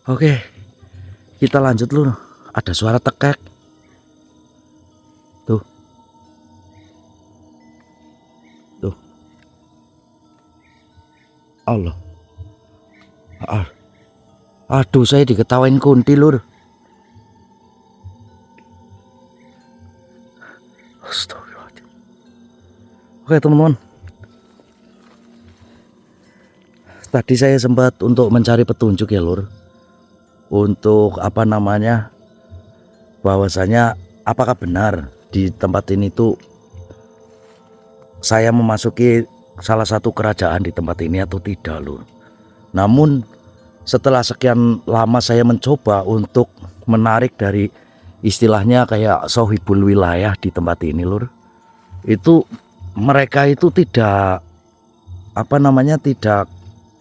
Oke, kita lanjut Lur. Ada suara tekek. Tuh. Tuh. Allah. Aduh, saya diketawain kunti Lur. Astagfirullahaladzim. Oke teman-teman, tadi saya sempat untuk mencari petunjuk ya Lur, untuk bahwasanya apakah benar di tempat ini tuh saya memasuki salah satu kerajaan di tempat ini atau tidak Lur. Namun setelah sekian lama saya mencoba untuk menarik dari istilahnya kayak sohibul wilayah di tempat ini Lur, itu mereka itu tidak tidak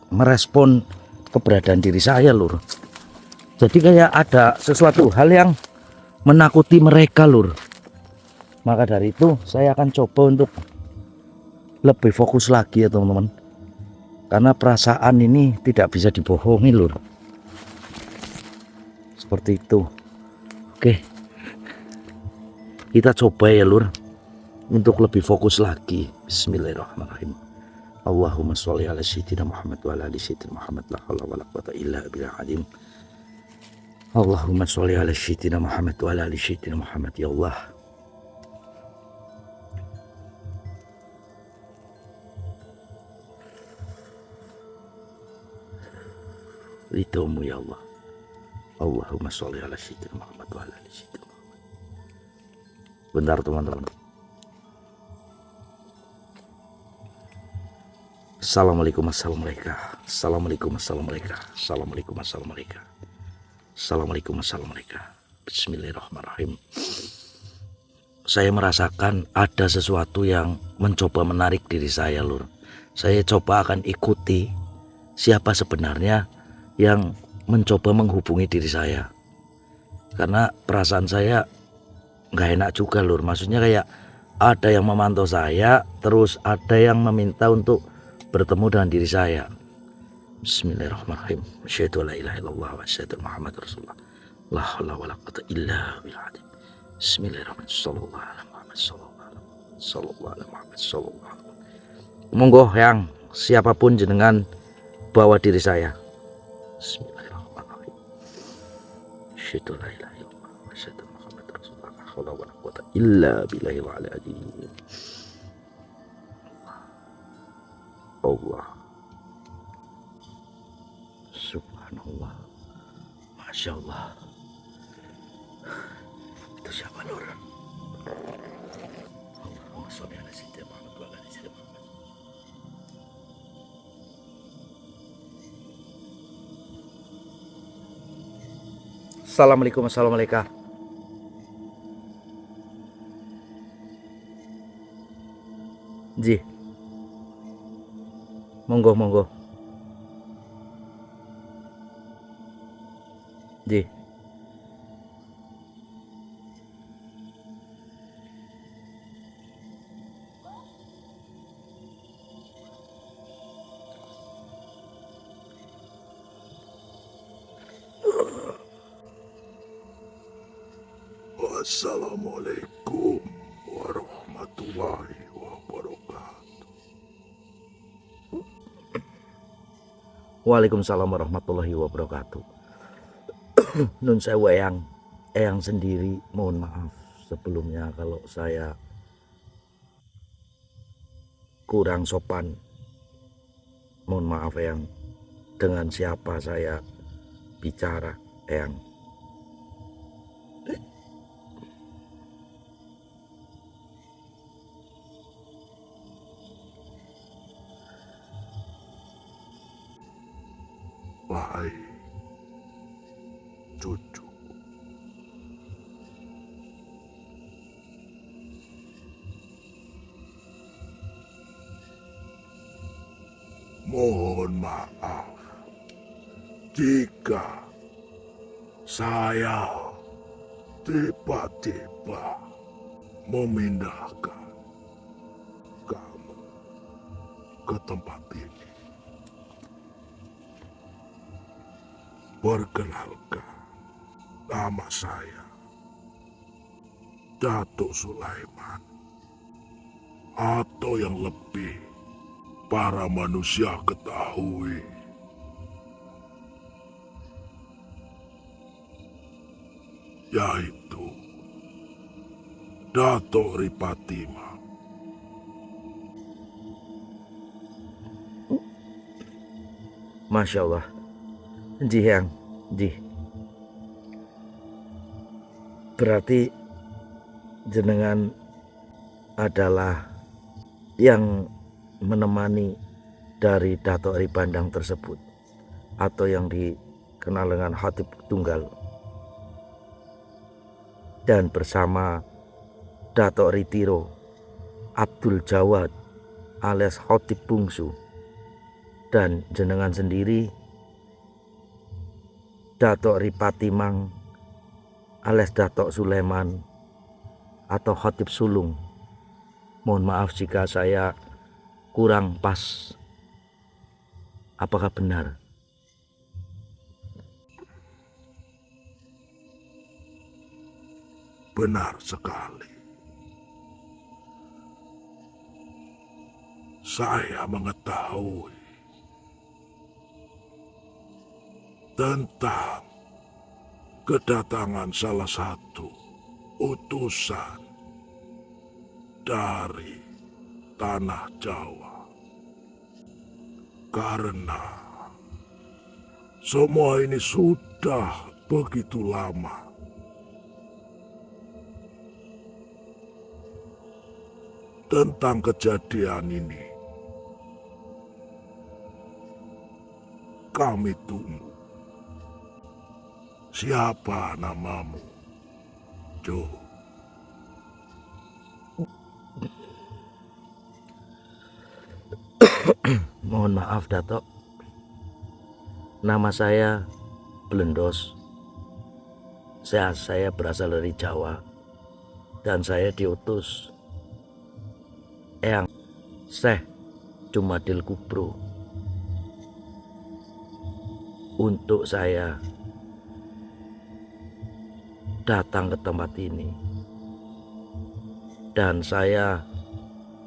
merespon keberadaan diri saya Lur. Jadi kayak ada sesuatu hal yang menakuti mereka Lur. Maka dari itu saya akan coba untuk lebih fokus lagi ya teman-teman, karena perasaan ini tidak bisa dibohongi Lur. Seperti itu. Oke, kita coba ya Lur untuk lebih fokus lagi. Bismillahirrahmanirrahim. Allahumma sholli ala sayyidina Muhammad wa ala ali sayyidina Muhammad, la haula wala quwwata illa billahil azim. Allahumma sholli ala sayyidina Muhammad wa ala ali sayyidina Muhammad. Ya Allah, ridhomu ya Allah. Allahumma sholli ala sayyidina Muhammad wa ala ali sayyidina Muhammad. Bentar teman-teman. Assalamualaikum warahmatullahi wabarakatuh. Assalamualaikum warahmatullahi wabarakatuh. Assalamualaikum warahmatullahi wabarakatuh. Assalamualaikum warahmatullahi wabarakatuh. Bismillahirrahmanirrahim. Saya merasakan ada sesuatu yang mencoba menarik diri saya Lur. Saya coba akan ikuti siapa sebenarnya yang mencoba menghubungi diri saya, karena perasaan saya nggak enak juga Lur. Maksudnya kayak ada yang memantau saya, terus ada yang meminta untuk bertemu dengan diri saya. Bismillahirrahmanirrahim. Asyhadu an la ilaha illallah wa asyhadu anna Muhammadar Rasulullah. La haula wala quwwata illa billah. Bismillahirrahmanirrahim. Sallallahu alaihi Muhammad sallallahu alaihi Muhammad sallallahu alaihi. Monggo yang siapapun jenengan bawa diri saya. Bismillahirrahmanirrahim. Asyhadu an la ilaha illallah wa asyhadu anna Muhammadar Rasulullah. La haula wala quwwata illa billahil aliyyil azim. Allah, subhanallah, masya Allah. Itu siapa Lur? Allahumma sholli ala sayyidina Muhammad wa ala ali sayyidina Muhammad. Assalamualaikum warahmatullahi wabarakatuh. Ji, monggo monggo. Ji. Assalamualaikum warahmatullahi wabarakatuh. Waalaikumsalam warahmatullahi wabarakatuh. Nun sewu eyang sendiri, mohon maaf sebelumnya kalau saya kurang sopan. Mohon maaf eyang, dengan siapa saya bicara eyang. Wahai cucu, mohon maaf jika saya tiba-tiba memindahkan kamu ke tempat ini. Perkenalkan, nama saya Datuk Sulaiman, atau yang lebih para manusia ketahui, yaitu Datuk Ripatima. Masya Allah. Jihang, Jih. Berarti jenengan adalah yang menemani dari Datuk Ri Bandang tersebut, atau yang dikenal dengan Khatib Tunggal, dan bersama Datuk Ri Tiro Abdul Jawad alias Khatib Bungsu, dan jenengan sendiri Datuk Ri Patimang alias Datuk Sulaiman atau Khatib Sulung. Mohon maaf jika saya kurang pas. Apakah benar? Benar sekali. Saya mengetahui tentang kedatangan salah satu utusan dari tanah Jawa. Karena semua ini sudah begitu lama. Tentang kejadian ini, kami tunggu. Siapa namamu, Jo? Mohon maaf Datuk, nama saya Blendos. Saya berasal dari Jawa, dan saya diutus Eyang Syekh Jumadil Kubro untuk saya datang ke tempat ini, dan saya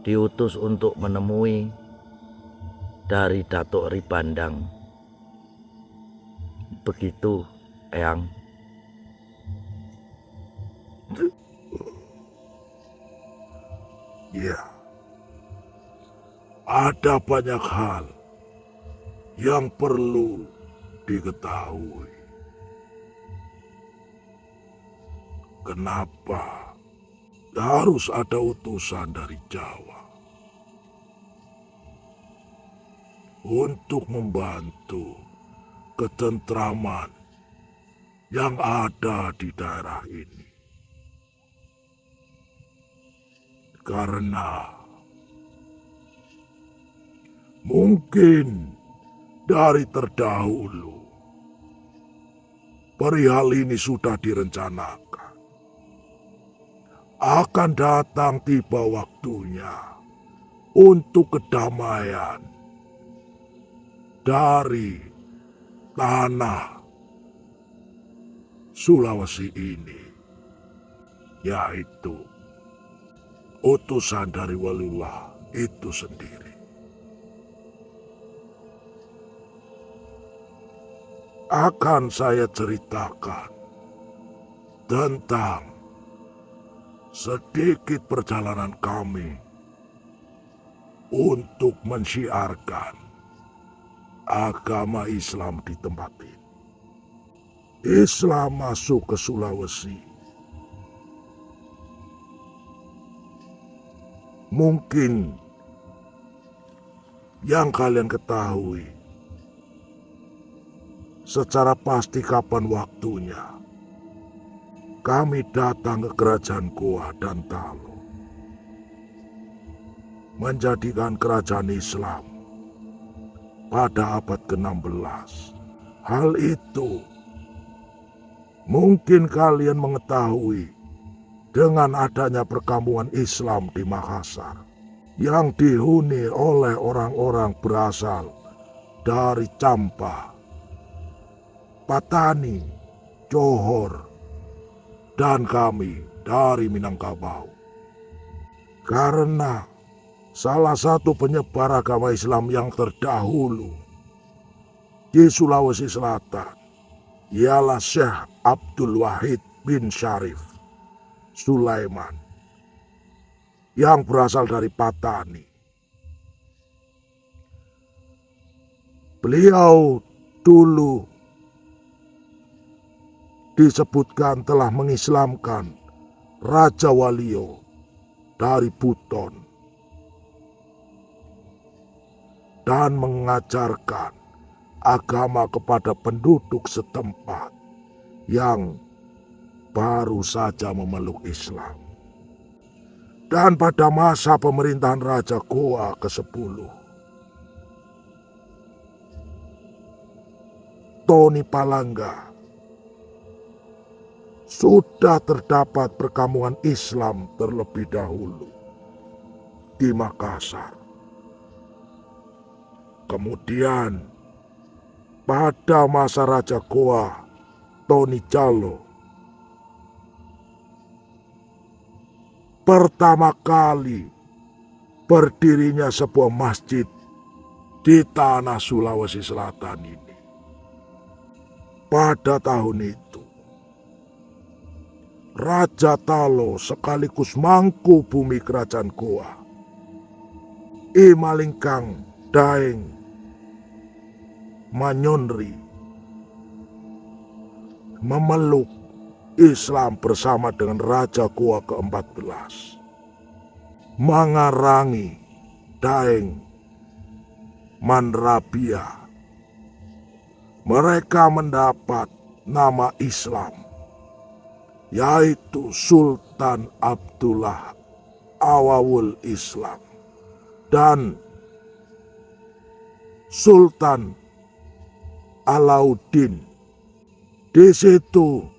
diutus untuk menemui dari Datuk Ri Bandang. Begitu, Eyang. Ya, ada banyak hal yang perlu diketahui. Kenapa harus ada utusan dari Jawa untuk membantu ketentraman yang ada di daerah ini? Karena mungkin dari terdahulu perihal ini sudah direncanakan. Akan datang tiba waktunya untuk kedamaian dari tanah Sulawesi ini, yaitu utusan dari Waliullah itu sendiri. Akan saya ceritakan tentang sedikit perjalanan kami untuk mensyiarkan agama Islam di tempat ini. Islam masuk ke Sulawesi. Mungkin yang kalian ketahui secara pasti kapan waktunya kami datang ke kerajaan Goa dan Talo, menjadikan kerajaan Islam pada abad ke-16. Hal itu mungkin kalian mengetahui dengan adanya perkampungan Islam di Makassar yang dihuni oleh orang-orang berasal dari Campa Patani, Johor, dan kami dari Minangkabau. Karena salah satu penyebar agama Islam yang terdahulu di Sulawesi Selatan ialah Syekh Abdul Wahid bin Syarif Sulaiman yang berasal dari Patani. Beliau dulu disebutkan telah mengislamkan Raja Walio dari Buton dan mengajarkan agama kepada penduduk setempat yang baru saja memeluk Islam. Dan pada masa pemerintahan Raja Goa ke-10, Tony Palangga, sudah terdapat perkampungan Islam terlebih dahulu di Makassar. Kemudian pada masa Raja Goa, Tony Jalo, pertama kali berdirinya sebuah masjid di tanah Sulawesi Selatan ini. Pada tahun itu, Raja Talo sekaligus mangku bumi kerajaan Goa, I Malingkang Daeng Manyonri, memeluk Islam bersama dengan Raja Goa ke-14, Mangarangi Daeng Manrabia. Mereka mendapat nama Islam, yaitu Sultan Abdullah Awawul Islam dan Sultan Alauddin. Di situ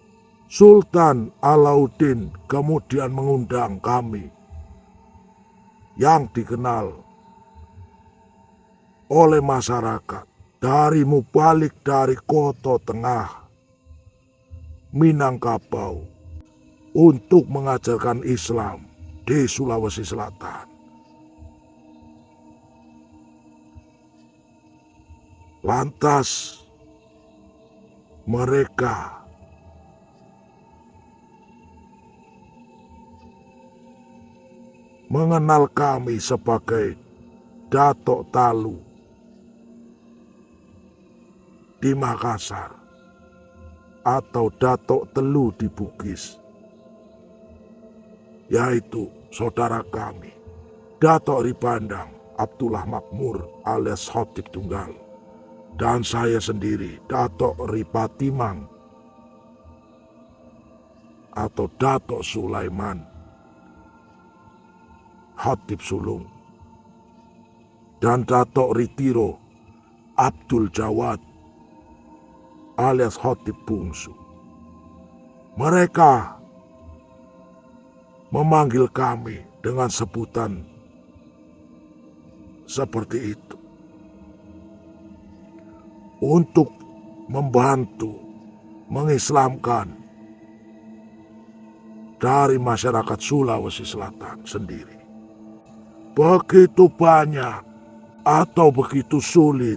Sultan Alauddin kemudian mengundang kami yang dikenal oleh masyarakat dari mubalik dari Kota Tengah Minangkabau untuk mengajarkan Islam di Sulawesi Selatan. Lantas mereka mengenal kami sebagai Datok Talu di Makassar atau Datok Telu di Bugis, yaitu saudara kami Datok Ribandang Abdullah Makmur alias Khotib Tunggal, dan saya sendiri Datok Ripatimang atau Datok Sulaiman Khotib Sulung, dan Datok Ritiro Abdul Jawad alias Khotib Bungsu. Mereka memanggil kami dengan sebutan seperti itu untuk membantu mengislamkan dari masyarakat Sulawesi Selatan sendiri. Begitu banyak atau begitu sulit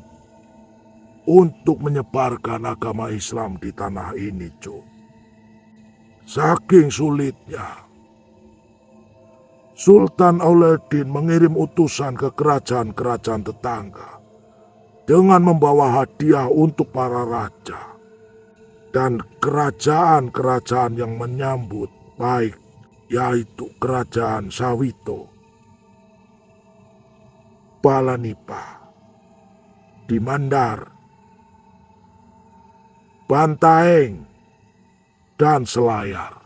untuk menyebarkan agama Islam di tanah ini, Cuk. Saking sulitnya, Sultan Alauddin mengirim utusan ke kerajaan-kerajaan tetangga dengan membawa hadiah untuk para raja dan kerajaan-kerajaan yang menyambut baik, yaitu Kerajaan Sawito, Balanipa, di Mandar, Bantaeng, dan Selayar.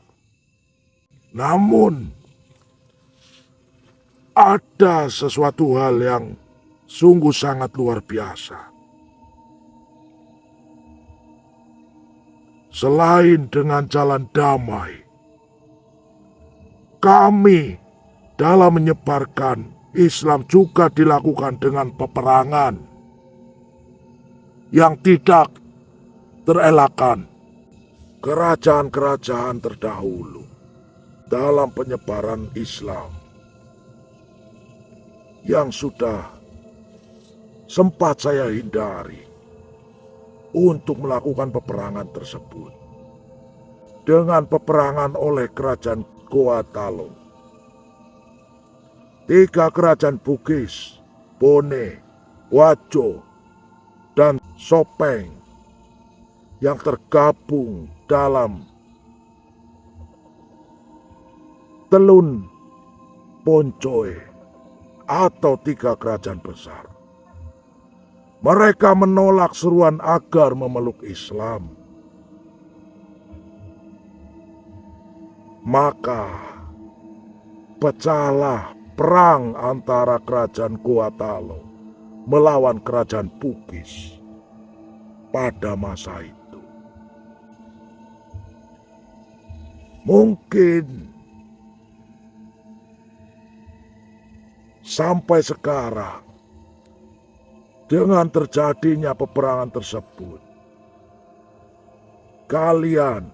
Namun, ada sesuatu hal yang sungguh sangat luar biasa. Selain dengan jalan damai, kami dalam menyebarkan Islam juga dilakukan dengan peperangan yang tidak terelakkan kerajaan-kerajaan terdahulu dalam penyebaran Islam yang sudah sempat saya hindari untuk melakukan peperangan tersebut. Dengan peperangan oleh kerajaan Goa Talo, 3 kerajaan Bugis, Bone, Wajo, dan Sopeng yang tergabung dalam Telun Poncoe atau 3 kerajaan besar. Mereka menolak seruan agar memeluk Islam. Maka pecahlah perang antara kerajaan Goa Talo melawan kerajaan Bugis pada masa itu. Mungkin sampai sekarang, dengan terjadinya peperangan tersebut, kalian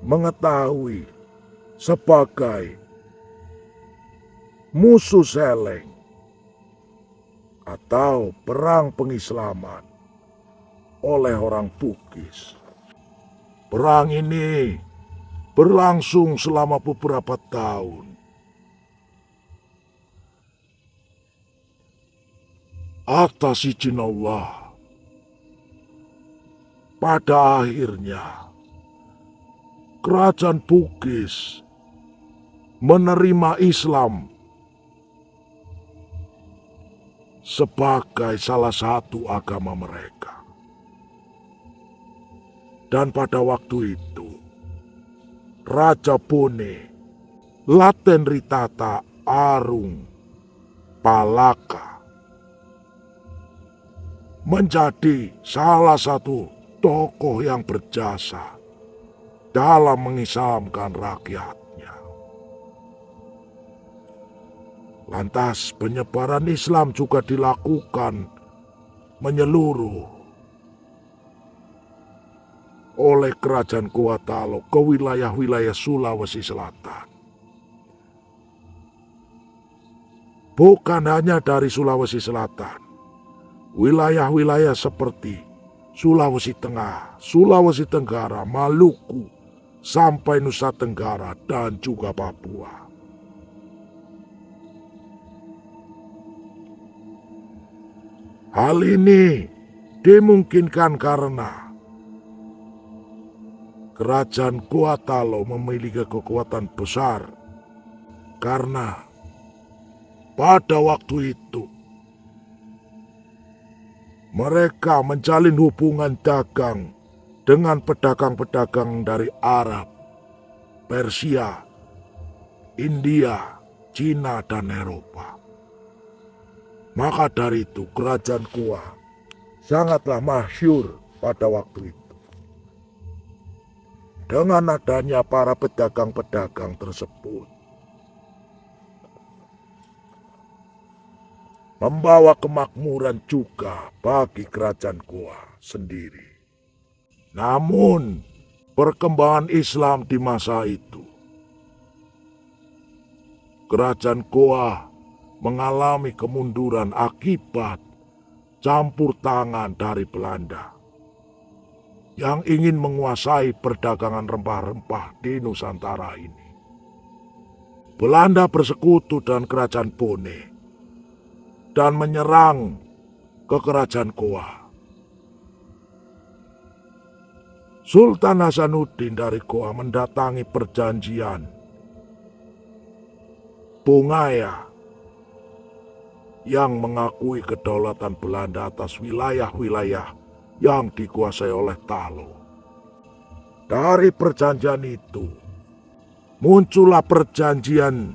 mengetahui sebagai musuh seleng atau perang pengislaman oleh orang Bugis. Perang ini berlangsung selama beberapa tahun. Atas izin Allah, pada akhirnya kerajaan Bugis menerima Islam sebagai salah satu agama mereka. Dan pada waktu itu, Raja Bone, Laten Ritata Arung Palaka menjadi salah satu tokoh yang berjasa dalam mengislamkan rakyatnya. Lantas penyebaran Islam juga dilakukan menyeluruh oleh kerajaan Goa Talo ke wilayah-wilayah Sulawesi Selatan. Bukan hanya dari Sulawesi Selatan, wilayah-wilayah seperti Sulawesi Tengah, Sulawesi Tenggara, Maluku, sampai Nusa Tenggara, dan juga Papua. Hal ini dimungkinkan karena kerajaan Goa Talo memiliki kekuatan besar, karena pada waktu itu mereka menjalin hubungan dagang dengan pedagang-pedagang dari Arab, Persia, India, Cina, dan Eropa. Maka dari itu kerajaan Goa sangatlah masyhur pada waktu itu. Dengan adanya para pedagang-pedagang tersebut, membawa kemakmuran juga bagi kerajaan Goa sendiri. Namun, perkembangan Islam di masa itu, kerajaan Goa mengalami kemunduran akibat campur tangan dari Belanda yang ingin menguasai perdagangan rempah-rempah di Nusantara ini. Belanda bersekutu dengan kerajaan Bone dan menyerang ke kerajaan Goa. Sultan Hasanuddin dari Goa mendatangi perjanjian Bongaya yang mengakui kedaulatan Belanda atas wilayah-wilayah yang dikuasai oleh Talo. Dari perjanjian itu, muncullah perjanjian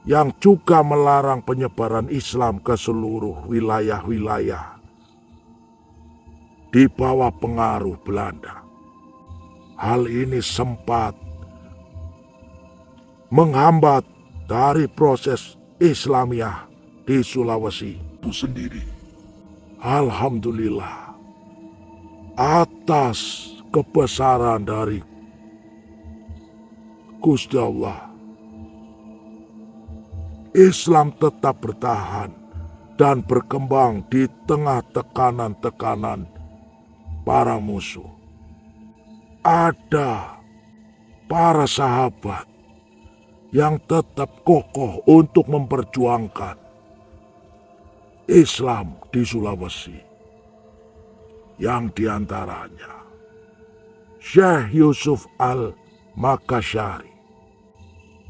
yang juga melarang penyebaran Islam ke seluruh wilayah-wilayah di bawah pengaruh Belanda. Hal ini sempat menghambat dari proses Islamiah di Sulawesi itu sendiri. Alhamdulillah, atas kebesaran dari Gusti Allah, Islam tetap bertahan dan berkembang di tengah tekanan-tekanan para musuh. Ada para sahabat yang tetap kokoh untuk memperjuangkan Islam di Sulawesi, yang diantaranya Syekh Yusuf Al-Makassari.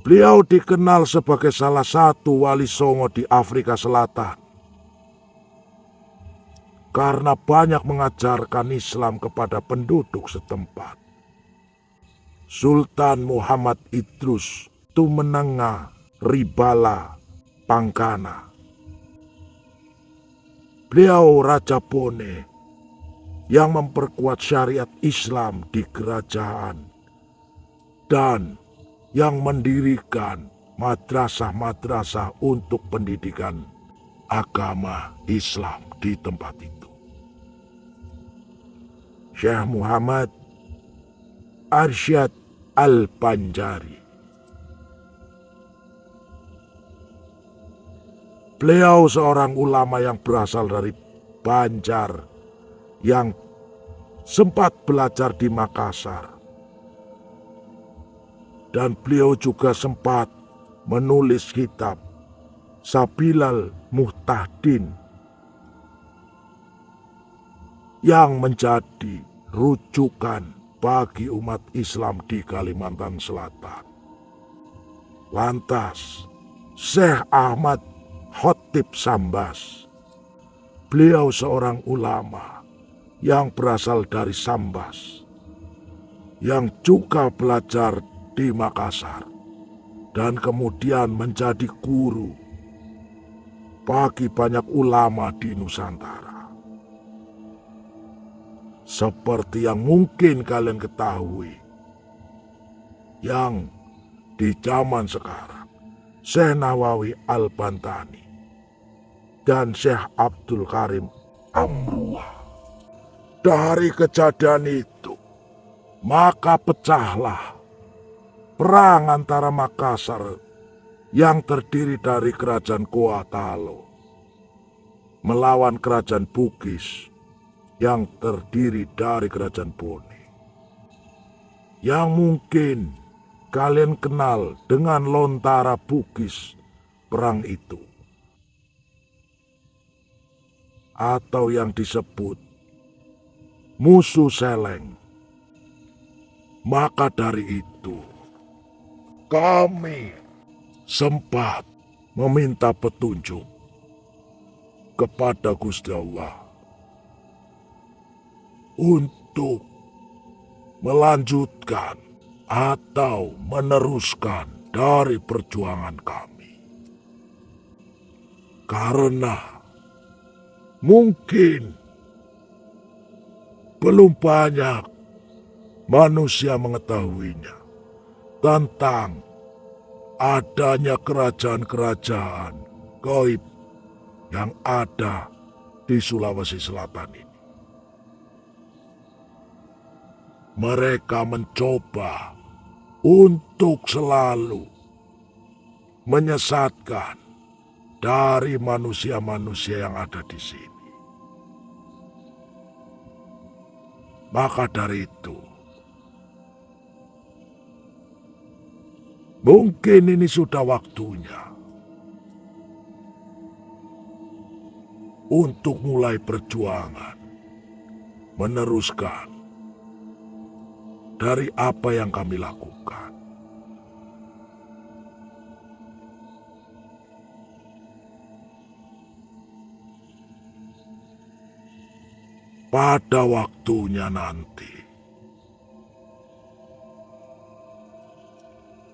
Beliau dikenal sebagai salah satu wali songo di Afrika Selatan karena banyak mengajarkan Islam kepada penduduk setempat. Sultan Muhammad Idrus Tumenenga Ribala Pangkana. Beliau Raja Bone yang memperkuat syariat Islam di kerajaan dan yang mendirikan madrasah-madrasah untuk pendidikan agama Islam di tempat itu. Syekh Muhammad Arsyad Al-Banjari. Beliau seorang ulama yang berasal dari Banjar yang sempat belajar di Makassar. Dan beliau juga sempat menulis kitab Sabilal Muhtadin yang menjadi rujukan bagi umat Islam di Kalimantan Selatan. Lantas, Syekh Ahmad Khotib Sambas. Beliau seorang ulama yang berasal dari Sambas, yang juga belajar di Makassar dan kemudian menjadi guru bagi banyak ulama di Nusantara. Seperti yang mungkin kalian ketahui, yang di zaman sekarang Syekh Nawawi Al-Bantani dan Syekh Abdul Karim Amruah. Dari kejadian itu, maka pecahlah perang antara Makassar yang terdiri dari kerajaan Goa Talo melawan kerajaan Bugis yang terdiri dari kerajaan Bone. Yang mungkin kalian kenal dengan Lontara Bugis perang itu, atau yang disebut Musuh Seleng. Maka dari itu, kami sempat meminta petunjuk kepada Gusti Allah untuk melanjutkan atau meneruskan dari perjuangan kami. Karena mungkin belum banyak manusia mengetahuinya tentang adanya kerajaan-kerajaan gaib yang ada di Sulawesi Selatan ini. Mereka mencoba untuk selalu menyesatkan dari manusia-manusia yang ada di sini. Maka dari itu, mungkin ini sudah waktunya untuk mulai perjuangan, meneruskan dari apa yang kami lakukan. Pada waktunya nanti,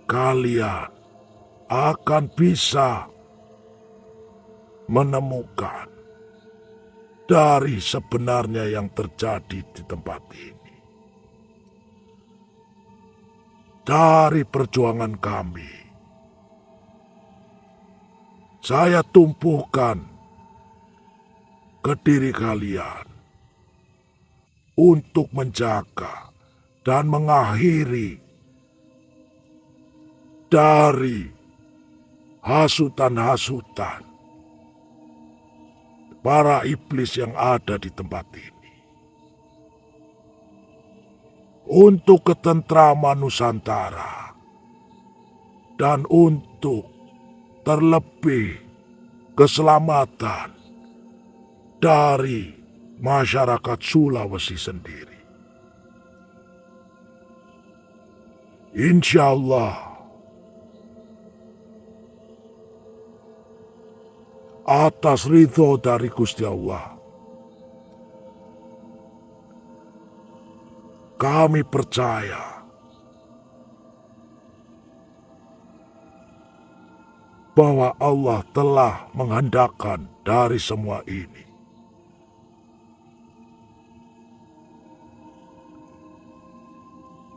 kalian akan bisa menemukan dari sebenarnya yang terjadi di tempat ini. Dari perjuangan kami, saya tumpuhkan ke diri kalian untuk menjaga dan mengakhiri dari hasutan-hasutan para iblis yang ada di tempat ini. Untuk ketentraman Nusantara dan untuk terlebih keselamatan dari masyarakat Sulawesi sendiri. Insya Allah, atas ridho dari Gusti Allah, kami percaya bahwa Allah telah menghendakkan dari semua ini.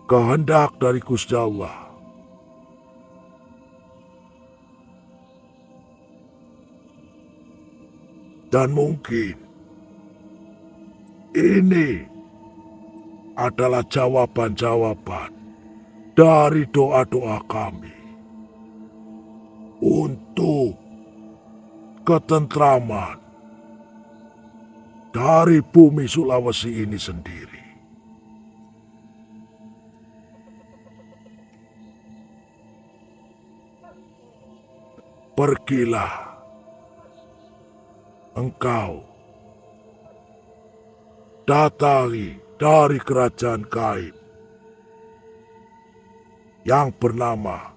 Kehendak dari Gusti Allah dan mungkin ini adalah jawaban-jawaban dari doa-doa kami untuk ketentraman dari bumi Sulawesi ini sendiri. Pergilah engkau datangi dari kerajaan gaib yang bernama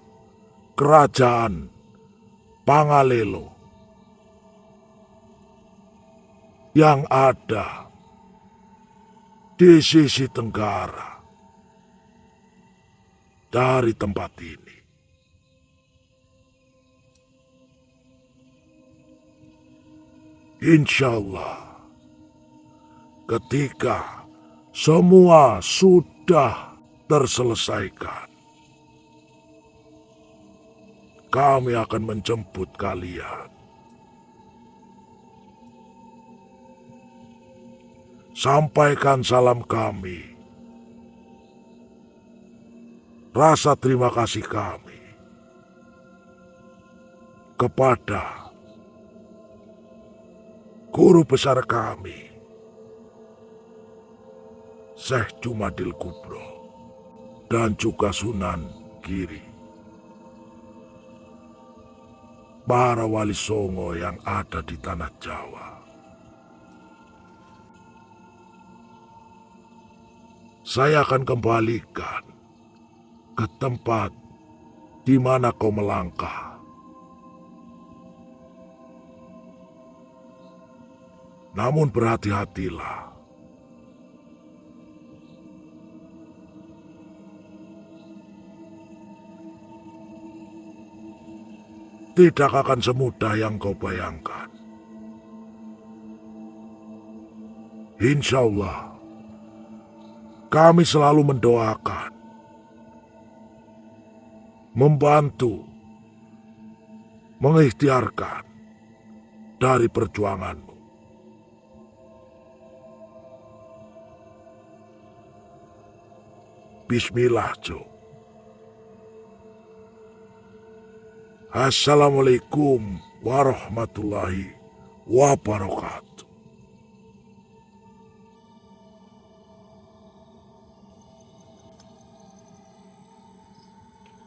Kerajaan Pangalelo yang ada di sisi tenggara dari tempat ini. Insya Allah, ketika semua sudah terselesaikan, kami akan menjemput kalian. Sampaikan salam kami, rasa terima kasih kami kepada guru besar kami, Syekh Jumadil Kubro, dan juga Sunan Giri, para wali songo yang ada di tanah Jawa. Saya akan kembalikan ke tempat di mana kau melangkah. Namun berhati-hatilah. Tidak akan semudah yang kau bayangkan. Insya Allah, kami selalu mendoakan, membantu, mengikhtiarkan dari perjuanganmu. Bismillah, Jo. Assalamualaikum warahmatullahi wabarakatuh.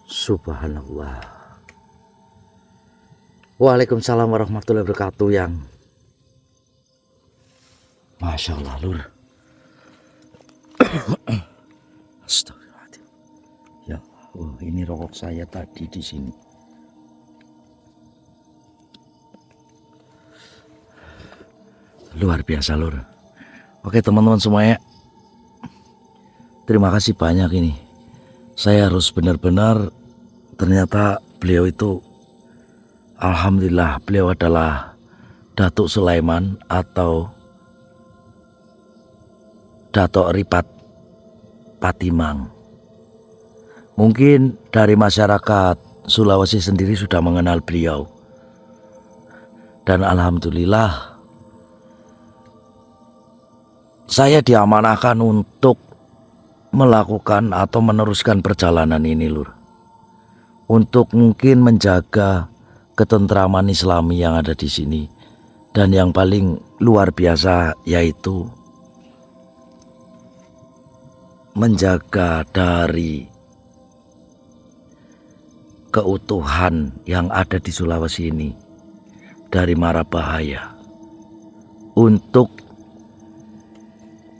Subhanallah. Waalaikumsalam warahmatullahi wabarakatuh. Yang Masya Allah, Lur. Astagfirullahaladzim. Ya Allah, ini rokok saya tadi di sini. Luar biasa, Lur. Oke teman-teman semuanya, terima kasih banyak ini. Saya harus benar-benar, ternyata beliau itu, alhamdulillah, beliau adalah Datuk Sulaiman atau Datuk Ripat Patimang. Mungkin dari masyarakat Sulawesi sendiri sudah mengenal beliau. Dan alhamdulillah saya diamanahkan untuk melakukan atau meneruskan perjalanan ini, Lur. Untuk mungkin menjaga ketentraman Islami yang ada di sini. Dan yang paling luar biasa yaitu menjaga dari keutuhan yang ada di Sulawesi ini dari mara bahaya, untuk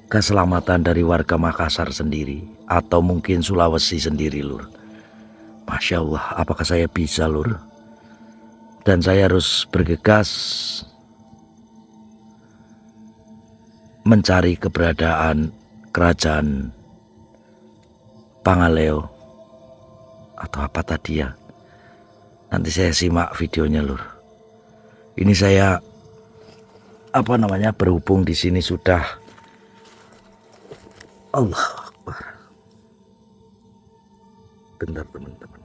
keselamatan dari warga Makassar sendiri atau mungkin Sulawesi sendiri, Lur. Masya Allah, apakah saya bisa, Lur? Dan saya harus bergegas mencari keberadaan kerajaan Pangaleo atau apa tadi ya. Nanti saya simak videonya, Lur. Ini saya berhubung di sini sudah Allah Akbar. Bentar teman-teman.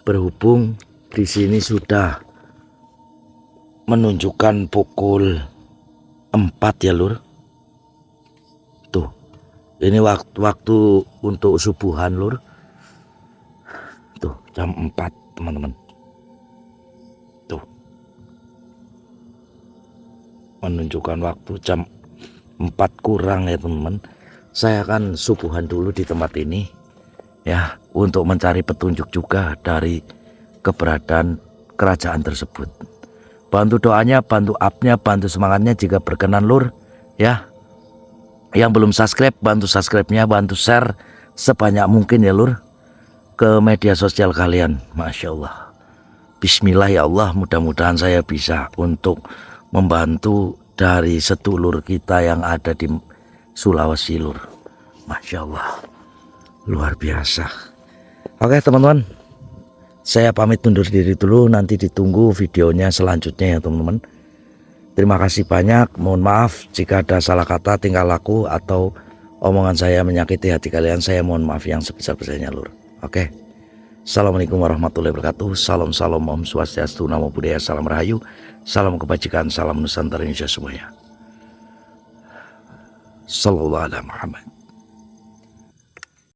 Berhubung di sini sudah menunjukkan pukul 4 ya, Lur. Tuh, ini waktu untuk subuhan, Lur. Tuh, jam 4 teman-teman. Tuh, menunjukkan waktu jam 4 kurang ya teman-teman. Saya akan subuhan dulu di tempat ini ya, untuk mencari petunjuk juga dari keberadaan kerajaan tersebut. Bantu doanya, bantu up-nya, bantu semangatnya jika berkenan, Lur ya. Yang belum subscribe, bantu subscribe-nya, bantu share sebanyak mungkin ya, Lur, ke media sosial kalian. Masya Allah. Bismillah ya Allah, mudah-mudahan saya bisa untuk membantu dari sedulur kita yang ada di Sulawesi, Lur. Masya Allah, luar biasa. Oke teman-teman, saya pamit undur diri dulu. Nanti ditunggu videonya selanjutnya ya teman-teman. Terima kasih banyak. Mohon maaf jika ada salah kata, tingkah laku, atau omongan saya menyakiti hati kalian. Saya mohon maaf yang sebesar-besarnya, Lur. Oke. Assalamualaikum warahmatullahi wabarakatuh. Salam Om Swastiastu, Namo Buddhaya, salam rahayu, salam kebajikan, salam Nusantara Indonesia semuanya. Sallallahu alaihi Muhammad.